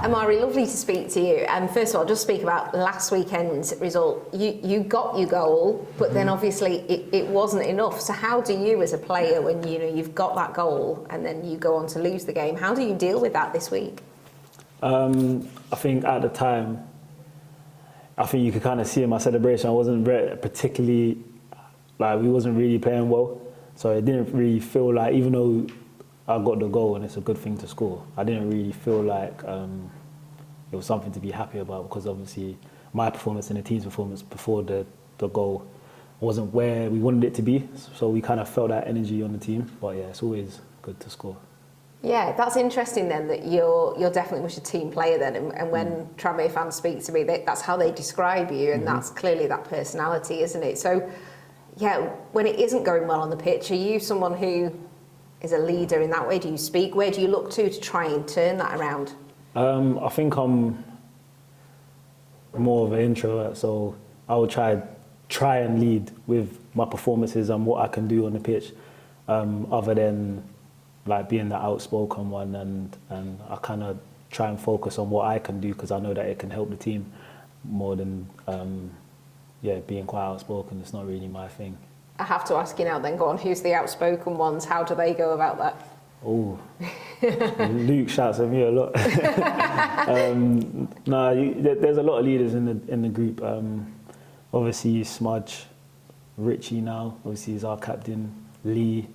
Omari, lovely to speak to you. And first of all, just speak about last weekend's result. You got your goal, but then obviously it wasn't enough. So how do you, as a player, when you've got that goal and then you go on to lose the game, how do you deal with that this week? I think at the time, I think you could kind of see in my celebration, I wasn't particularly, we wasn't really playing well. So it didn't really feel like, even though I got the goal and it's a good thing to score, I didn't really feel like it was something to be happy about, because obviously my performance and the team's performance before the goal wasn't where we wanted it to be. So we kind of felt that energy on the team. But yeah, it's always good to score. Yeah, that's interesting then, that you're definitely much a team player then, and when Tranmere fans speak to me, that's how they describe you, and that's clearly that personality, isn't it? So, yeah, when it isn't going well on the pitch, are you someone who is a leader in that way? Do you speak? Where do you look to try and turn that around? I think I'm more of an introvert, so I would try and lead with my performances and what I can do on the pitch, other than like being the outspoken one, and I kind of try and focus on what I can do, because I know that it can help the team more than being quite outspoken. It's not really my thing. I have to ask you now then, go on, who's the outspoken ones? How do they go about that? Oh, Luke shouts at me a lot. There's a lot of leaders in the group. Obviously Smudge, Richie now, obviously he's our captain, Lee,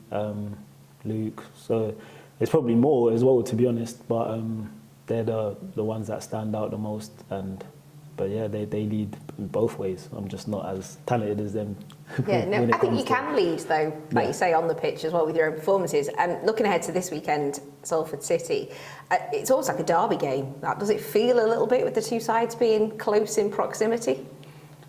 Luke, so there's probably more as well, to be honest, but they're the ones that stand out the most. But yeah, they lead in both ways. I'm just not as talented as them. Yeah, no, I think you can lead though, like you say, on the pitch as well with your own performances. And looking ahead to this weekend, Salford City, it's almost like a derby game. Does it feel a little bit with the two sides being close in proximity?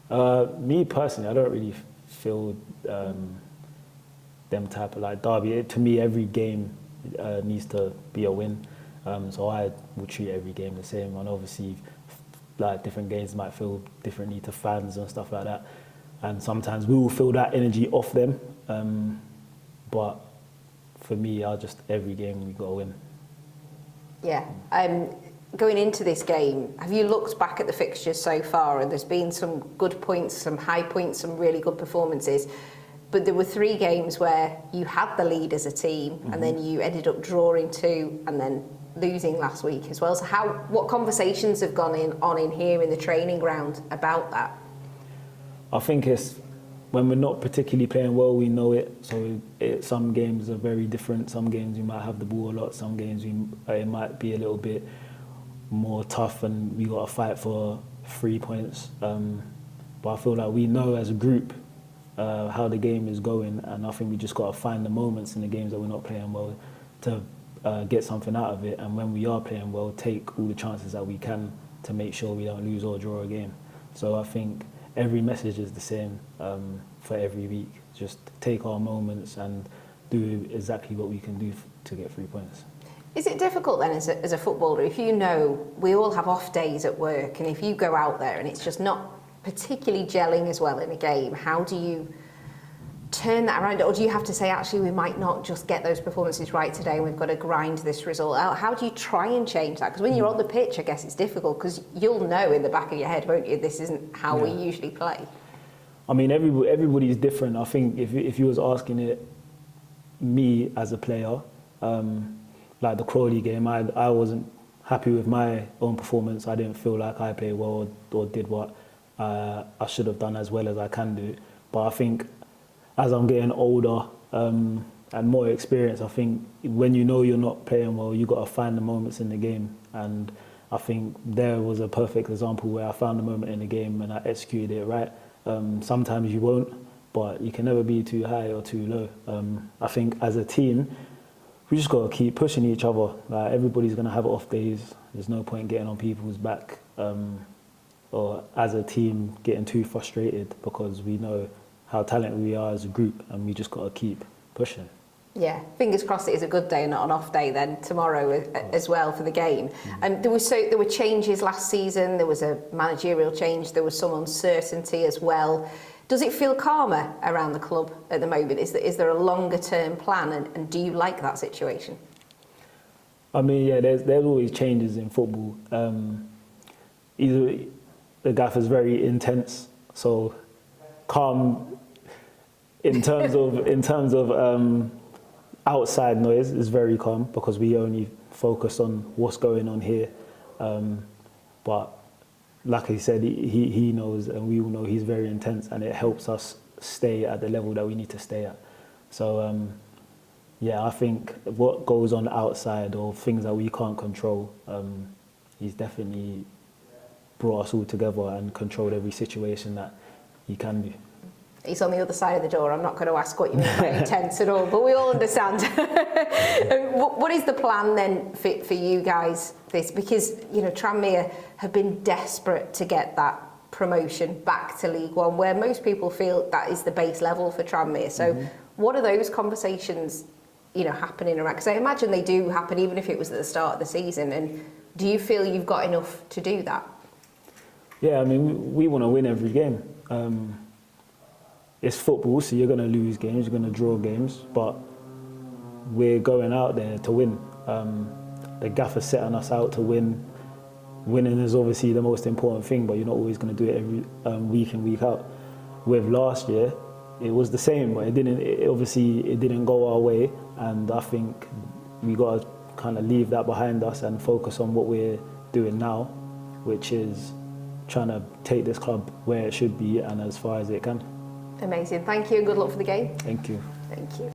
Me personally, I don't really feel them type of like derby. To me, every game needs to be a win. So I would treat every game the same. And obviously, like different games might feel differently to fans and stuff like that. And sometimes we will feel that energy off them. But for me, every game we got to win. Yeah. Going into this game, have you looked back at the fixtures so far, and there's been some good points, some high points, some really good performances, but there were 3 games where you had the lead as a team, and then you ended up drawing 2 and then losing last week as well. So what conversations have gone on in here in the training ground about that? I think it's when we're not particularly playing well, we know it. So some games are very different. Some games we might have the ball a lot. Some games it might be a little bit more tough, and we got to fight for 3 points. But I feel like we know as a group how the game is going, and I think we just got to find the moments in the games that we're not playing well to get something out of it, and when we are playing well, take all the chances that we can to make sure we don't lose or draw a game. So I think every message is the same for every week. Just take our moments and do exactly what we can do to get 3 points. Is it difficult then as a footballer, if you know we all have off days at work, and if you go out there and it's just not particularly gelling as well in a game, how do you turn that around? Or do you have to say, actually, we might not just get those performances right today and we've got to grind this result out? How do you try and change that? Because when you're on the pitch, I guess it's difficult, because you'll know in the back of your head, won't you, this isn't how we usually play. I mean, everybody's different. I think if you was asking it me as a player, like the Crawley game, I wasn't happy with my own performance. I didn't feel like I played well or did what I should have done as well as I can do. But I think as I'm getting older and more experienced, I think when you know you're not playing well, you got to find the moments in the game. And I think there was a perfect example where I found a moment in the game and I executed it right. Sometimes you won't, but you can never be too high or too low. I think as a team, we just got to keep pushing each other. Like, everybody's going to have off days. There's no point getting on people's back or as a team getting too frustrated, because we know how talented we are as a group, and we just got to keep pushing. Yeah, fingers crossed it is a good day and not an off day then tomorrow as well for the game. There were changes last season. There was a managerial change. There was some uncertainty as well. Does it feel calmer around the club at the moment? Is there a longer term plan, and do you like that situation? I mean, yeah, there's always changes in football. Either the gaffer's very intense, so calm in terms of outside noise is very calm because we only focus on what's going on here. But like I said, he knows, and we all know he's very intense, and it helps us stay at the level that we need to stay at. So yeah, I think what goes on outside or things that we can't control, he's definitely brought us all together and controlled every situation that he can do. He's on the other side of the door. I'm not going to ask what you mean by intense at all, but we all understand. What is the plan then for you guys? Because Tranmere have been desperate to get that promotion back to League One, where most people feel that is the base level for Tranmere. So, what are those conversations, happening around? Because I imagine they do happen, even if it was at the start of the season. And do you feel you've got enough to do that? Yeah, I mean, we want to win every game. It's football, so you're going to lose games, you're going to draw games, but we're going out there to win. The gaffer's setting us out to win. Winning is obviously the most important thing, but you're not always going to do it every week in, week out. With last year, it was the same, but it didn't go our way, and I think we got to kind of leave that behind us and focus on what we're doing now, which is trying to take this club where it should be and as far as it can. Amazing. Thank you and good luck for the game. Thank you. Thank you.